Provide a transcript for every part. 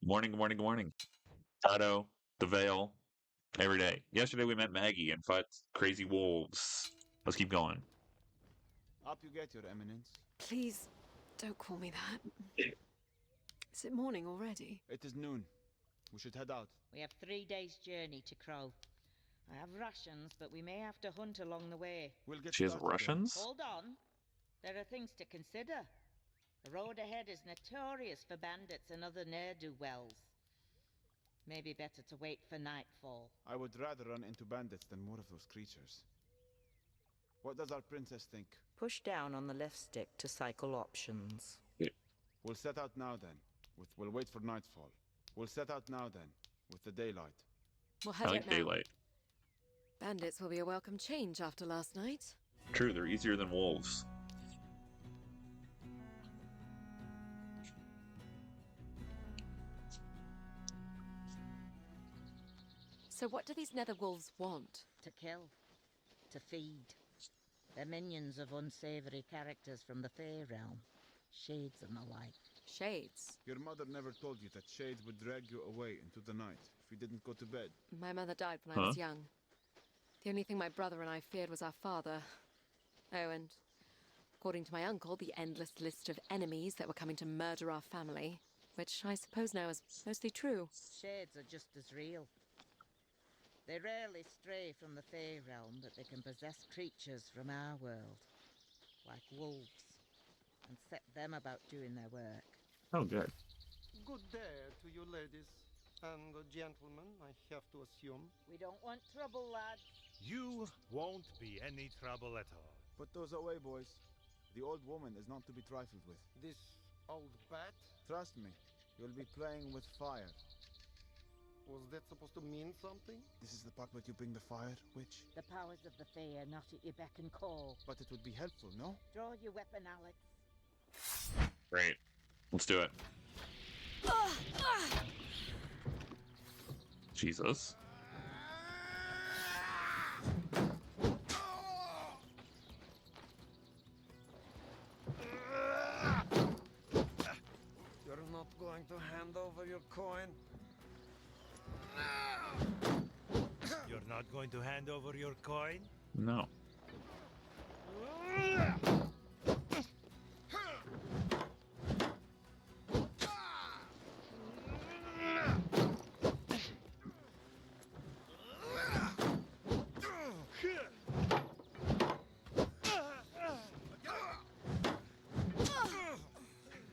Morning, good morning, good morning. Brado, the Vale, every day. Yesterday we met Maggie and fought crazy wolves. Let's keep going. Up you get, Your Eminence. Please, don't call me that. Is it morning already? It is noon. We should head out. We have 3 days' journey to Crow. I have rations, but we may have to hunt along the way. We'll get She has started then. Russians? Hold on. There are things to consider. The road ahead is notorious for bandits and other ne'er-do-wells. Maybe better to wait for nightfall. I would rather run into bandits than more of those creatures. What does our princess think? Push down on the left stick to cycle options. We'll set out now then. We'll wait for nightfall. We'll set out now then, with the daylight. We'll I head like out now. daylight. Bandits will be a welcome change after last night. True, they're easier than wolves. So what do these nether wolves want? To kill. To feed. They're minions of unsavory characters from the Fey realm. Shades and the like. Shades. Your mother never told you that shades would drag you away into the night if you didn't go to bed. My mother died when I was young. The only thing my brother and I feared was our father. Oh, and according to my uncle, the endless list of enemies that were coming to murder our family, which I suppose now is mostly true. Shades are just as real. They rarely stray from the Fey realm, but they can possess creatures from our world, like wolves, and set them about doing their work. Oh, good. Good day to you ladies and gentlemen, I have to assume. We don't want trouble, lads. You won't be any trouble at all. Put those away, boys. The old woman is not to be trifled with. This old bat? Trust me, you'll be playing with fire. Was that supposed to mean something? This is the part where you bring the fire, witch? The powers of the Fey are not at your beck and call. But it would be helpful, no? Draw your weapon, Alex. Great. Let's do it. Jesus. You're not going to hand over your coin? You're not going to hand over your coin? No.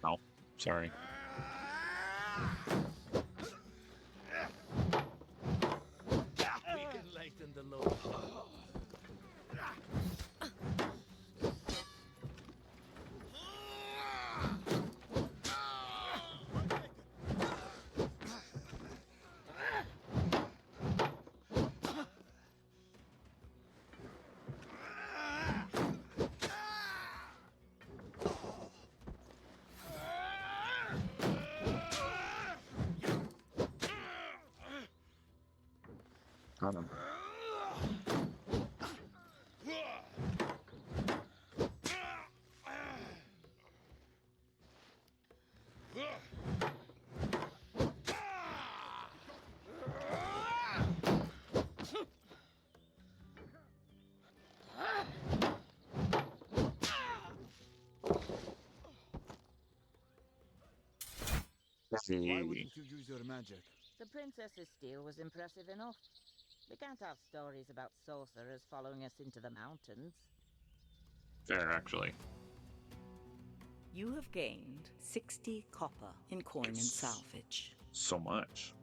Oh, sorry. We can lighten the load. Got him. Why wouldn't you use your magic? The princess's steel was impressive enough. We can't have stories about sorcerers following us into the mountains. Fair, actually. You have gained 60 copper in coin and salvage. So much.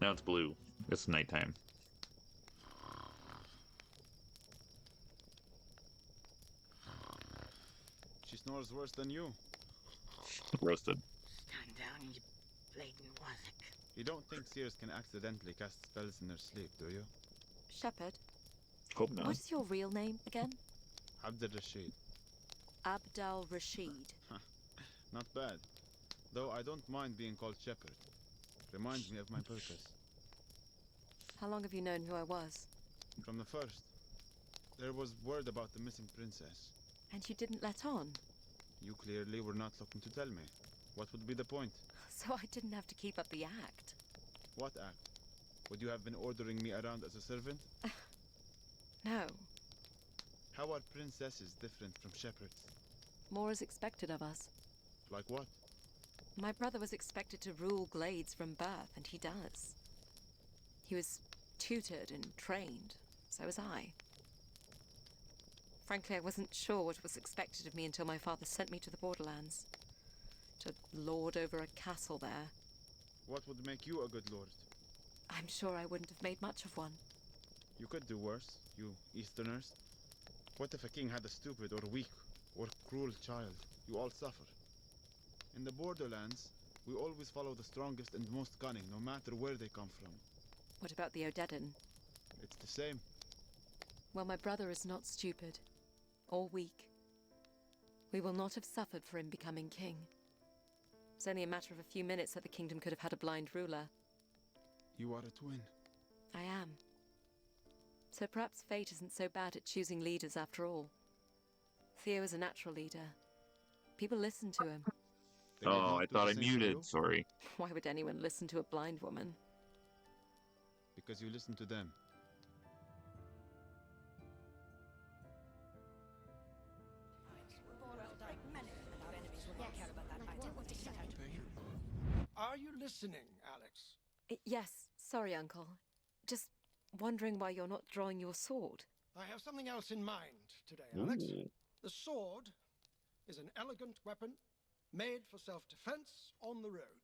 Now it's blue. It's nighttime. She snores worse than you. Roasted. Stand down, you blatant wazzock. You don't think seers can accidentally cast spells in their sleep, do you? Shepherd, Hope not. what is your real name again? Abd al-Rashid. Abdal Rashid. Not bad. Though I don't mind being called Shepherd. Reminds me of my purpose. How long have you known who I was? From the first. There was word about the missing princess. And you didn't let on? You clearly were not looking to tell me. What would be the point? So I didn't have to keep up the act. What act? Would you have been ordering me around as a servant? No, How are princesses different from shepherds? more is expected of us. Like what? My brother was expected to rule glades from birth, and he does. He was tutored and trained, so was I. Frankly, I wasn't sure what was expected of me until my father sent me to the borderlands. To lord over a castle there. What would make you a good lord? I'm sure I wouldn't have made much of one. You could do worse, you Easterners. What if a king had a stupid or weak or cruel child? You all suffer. In the borderlands, we always follow the strongest and most cunning, no matter where they come from. What about the Odedan? It's the same. Well, my brother is not stupid. Or weak. We will not have suffered for him becoming king. It's only a matter of a few minutes that the kingdom could have had a blind ruler. You are a twin. I am. So perhaps fate isn't so bad at choosing leaders after all. Theo is a natural leader. People listen to him. They would Oh, not I do thought the I same for muted. you, Sorry. Why would anyone listen to a blind woman? because you listen to them. Are you listening, Alex? Yes, sorry, Uncle. Just wondering why you're not drawing your sword. I have something else in mind today, Alex. Ooh. The sword is an elegant weapon made for self-defense on the road.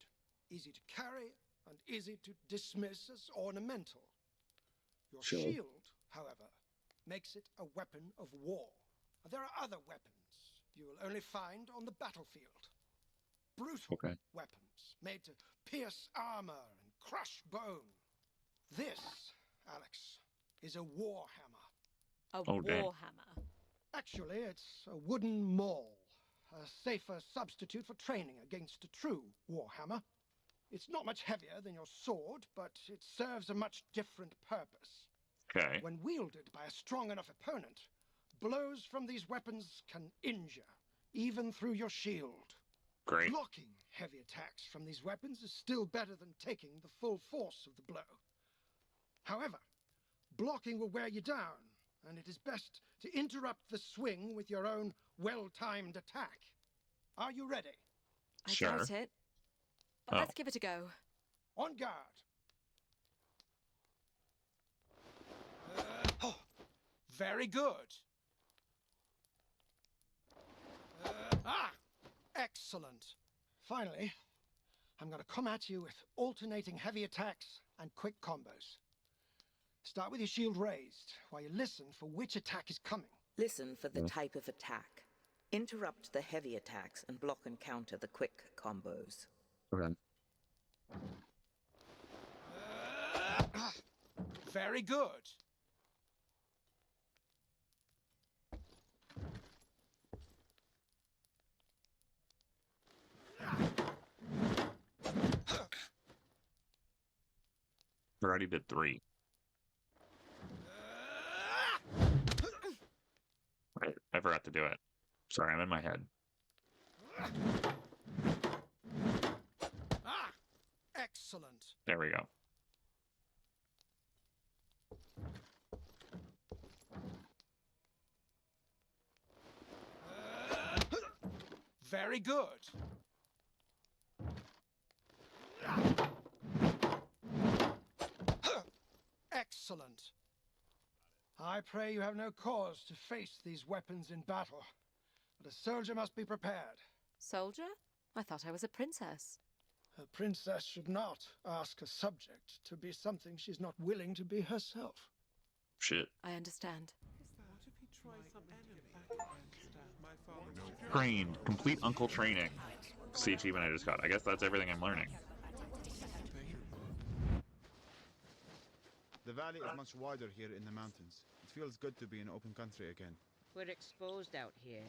Easy to carry and easy to dismiss as ornamental. Your Sure. shield, however, makes it a weapon of war. There are other weapons you will only find on the battlefield. Brutal Okay. weapons made to pierce armor and crush bone. This, Alex, is a war hammer. A Oh, dang. warhammer. Actually, it's a wooden maul, a safer substitute for training against a true warhammer. It's not much heavier than your sword, but it serves a much different purpose. Okay. When wielded by a strong enough opponent, blows from these weapons can injure, even through your shield. Great. Blocking heavy attacks from these weapons is still better than taking the full force of the blow. However, blocking will wear you down, and it is best to interrupt the swing with your own well-timed attack. Are you ready? I Sure. doubt it. But Oh. let's give it a go. On guard. Oh, very good. Excellent. Finally, I'm going to come at you with alternating heavy attacks and quick combos. Start with your shield raised while you listen for which attack is coming. Listen for the type of attack. Interrupt the heavy attacks and block and counter the quick combos. Okay. Very good. Already did 3. Right. I forgot to do it. Sorry, I'm in my head. Excellent. There we go. Very good. Excellent. I pray you have no cause to face these weapons in battle, but a soldier must be prepared. Soldier? I thought I was a princess. A princess should not ask a subject to be something she's not willing to be herself. Shit. I understand. Trained. Complete uncle training. See achievement I just got. I guess that's everything I'm learning. The valley is much wider here in the mountains. It feels good to be in open country again. We're exposed out here.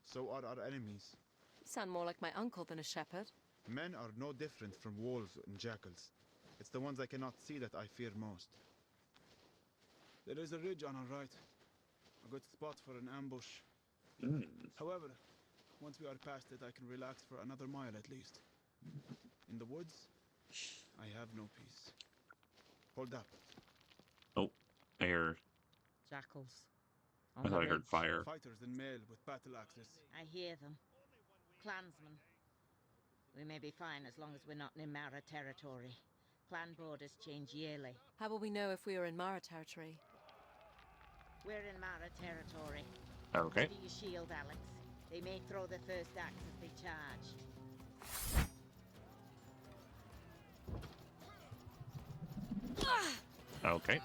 So are our enemies. You sound more like my uncle than a shepherd. Men are no different from wolves and jackals. It's the ones I cannot see that I fear most. There is a ridge on our right. A good spot for an ambush. However, Once we are past it, I can relax for another mile at least. In the woods, I have no peace. Hold up. Oh, air. Jackals. I On the thought I heard ridge. fire. Fighters in mail with battle axes. I hear them. Clansmen. We may be fine as long as we're not in Mara territory. Clan borders change yearly. How will we know if we are in Mara territory? We're in Mara territory. Okay. Ready your shield, Alex. They may throw the first axe as they charge. Okay.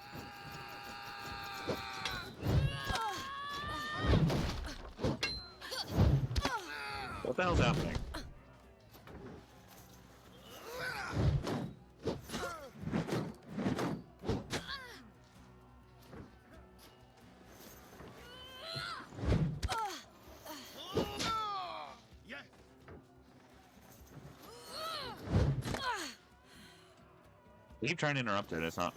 What the hell's happening? Yeah. I keep trying to interrupt it. It's not.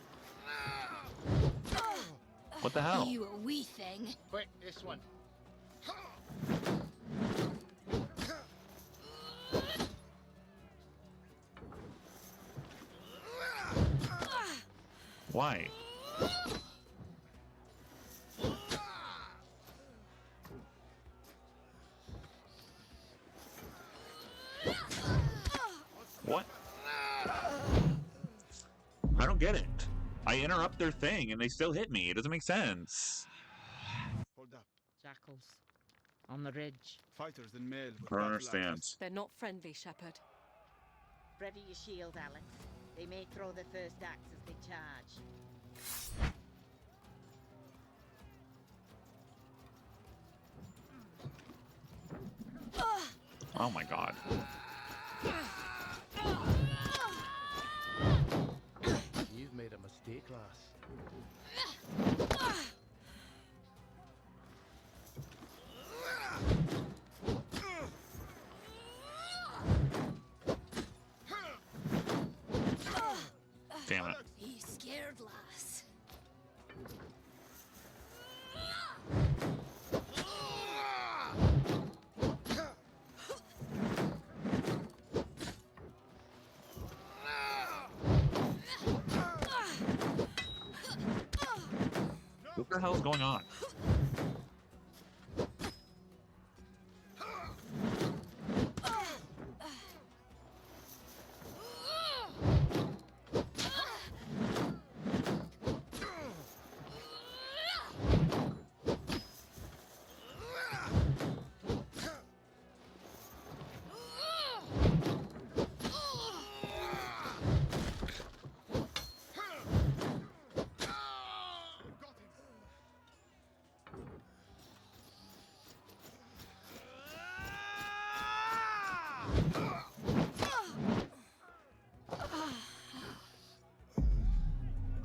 What the hell? You a wee thing. Quick, this one. Why? What? I don't get it. I interrupt their thing and they still hit me. It doesn't make sense. Hold up. Jackals. On the ridge. Fighters in mail with I don't battle understand. axes. They're not friendly, Shepherd. Ready your shield, Alex. They may throw the first axe as they charge. Oh my god. You've made a mistake, lass. Damn it. You scared, lass. What the hell is going on?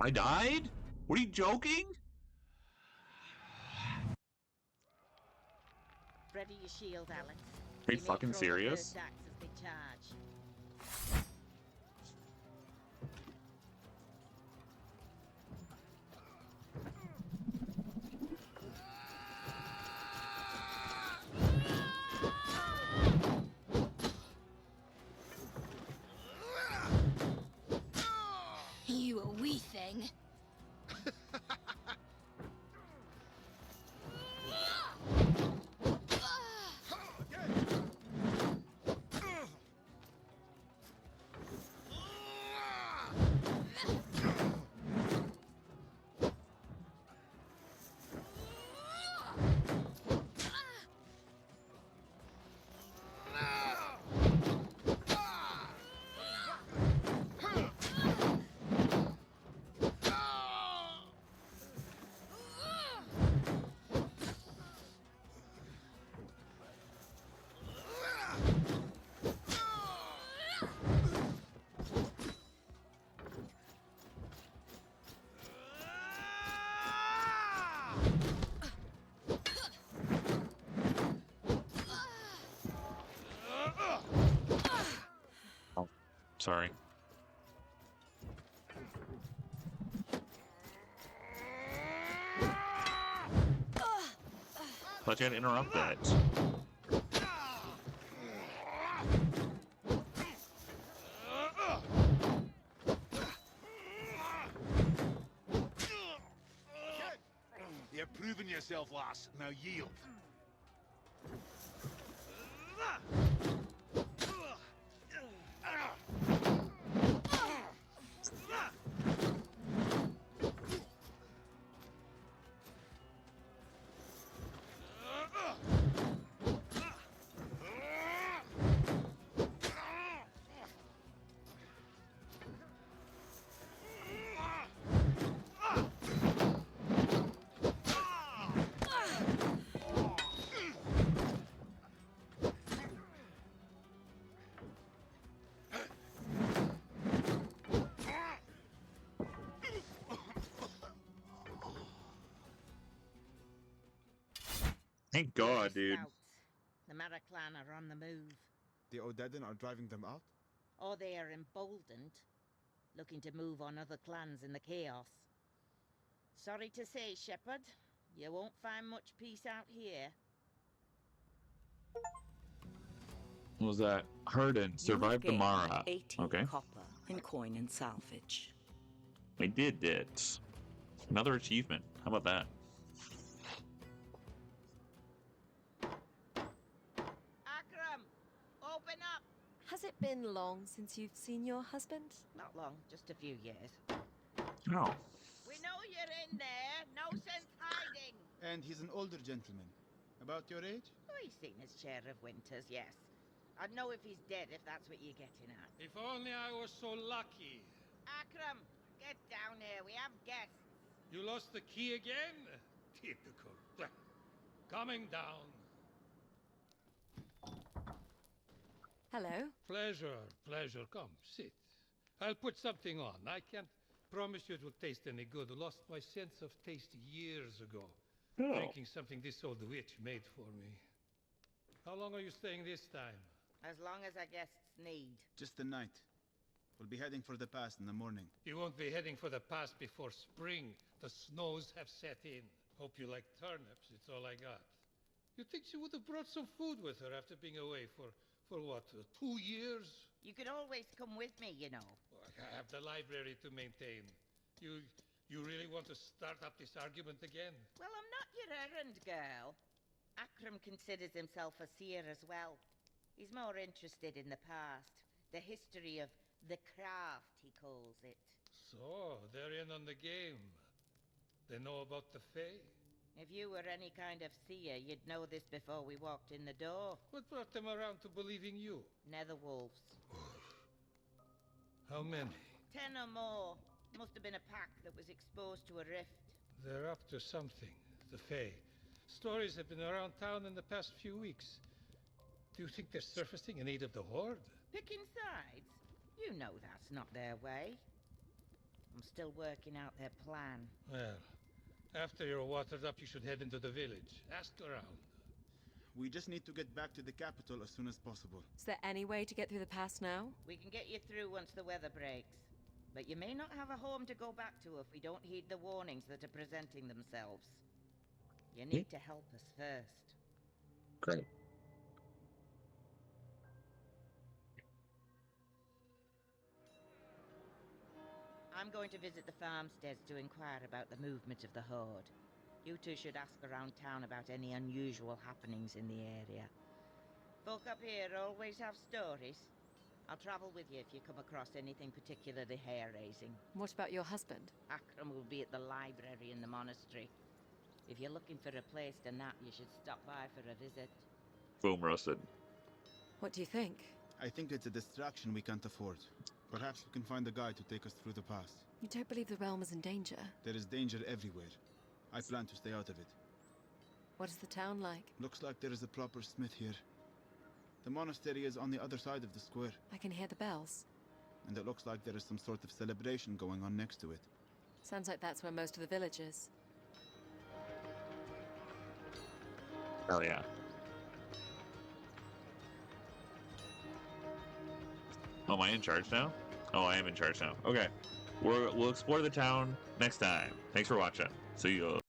I died? What are you joking? Ready your shield, Alex. Are you They may fucking throw the serious? first axe as they charge. You a wee thing. Sorry. Thought you had to interrupt that. proven yourself, lass. Now yield. Thank God, The dude. scouts. The Maraclan are on the move. The Odedan are driving them out? Or they are emboldened, looking to move on other clans in the chaos. Sorry to say, Shepherd, you won't find much peace out here. What was that? Herden survived the Gained Mara. 80 Okay. copper in coin and salvage. We did it. Another achievement. How about that? Akram, open up! Has it been long since you've seen your husband? Not long, just a few years. Oh. We know you're in there. No sense hiding. And he's an older gentleman. About your age? Oh, he's seen his share of winters, yes. I'd know if he's dead, if that's what you're getting at. If only I was so lucky. Akram, get down here. We have guests. You lost the key again? Typical. Coming down. Hello. Pleasure. Come, sit. I'll put something on. I can't promise you it will taste any good. I lost my sense of taste years ago. Oh. Drinking something this old witch made for me. How long are you staying this time? As long as our guests need. Just the night. We'll be heading for the pass in the morning. You won't be heading for the pass before spring. The snows have set in. Hope you like turnips. It's all I got. You think she would have brought some food with her after being away for what, 2 years? You could always come with me, you know. Well, I have the library to maintain. You really want to start up this argument again? Well, I'm not your errand girl. Akram considers himself a seer as well. He's more interested in the past. The history of the craft, he calls it. So, they're in on the game. They know about the Fae? If you were any kind of seer, you'd know this before we walked in the door. What brought them around to believing you? Netherwolves. How many? 10 or more. Must have been a pack that was exposed to a rift. They're up to something. The Fae. Stories have been around town in the past few weeks. Do you think they're surfacing in aid of the Horde? Picking sides? You know that's not their way. I'm still working out their plan. Well, after you're watered up, you should head into the village. Ask around. We just need to get back to the capital as soon as possible. Is there any way to get through the pass now? We can get you through once the weather breaks. But you may not have a home to go back to if we don't heed the warnings that are presenting themselves. You need to help us first. Great. I'm going to visit the farmsteads to inquire about the movement of the Horde. You two should ask around town about any unusual happenings in the area. Folk up here always have stories. I'll travel with you if you come across anything particularly hair-raising. What about your husband? Akram will be at the library in the monastery. If you're looking for a place to nap, you should stop by for a visit. Boom roasted. What do you think? I think it's a distraction we can't afford. Perhaps we can find a guide to take us through the pass. You don't believe the realm is in danger? There is danger everywhere. I plan to stay out of it. What is the town like? Looks like there is a proper smith here. The monastery is on the other side of the square. I can hear the bells. And it looks like there is some sort of celebration going on next to it. Sounds like that's where most of the village is. Hell yeah. Oh, am I in charge now? Oh, I am in charge now. Okay. We'll explore the town next time. Thanks for watching. See you.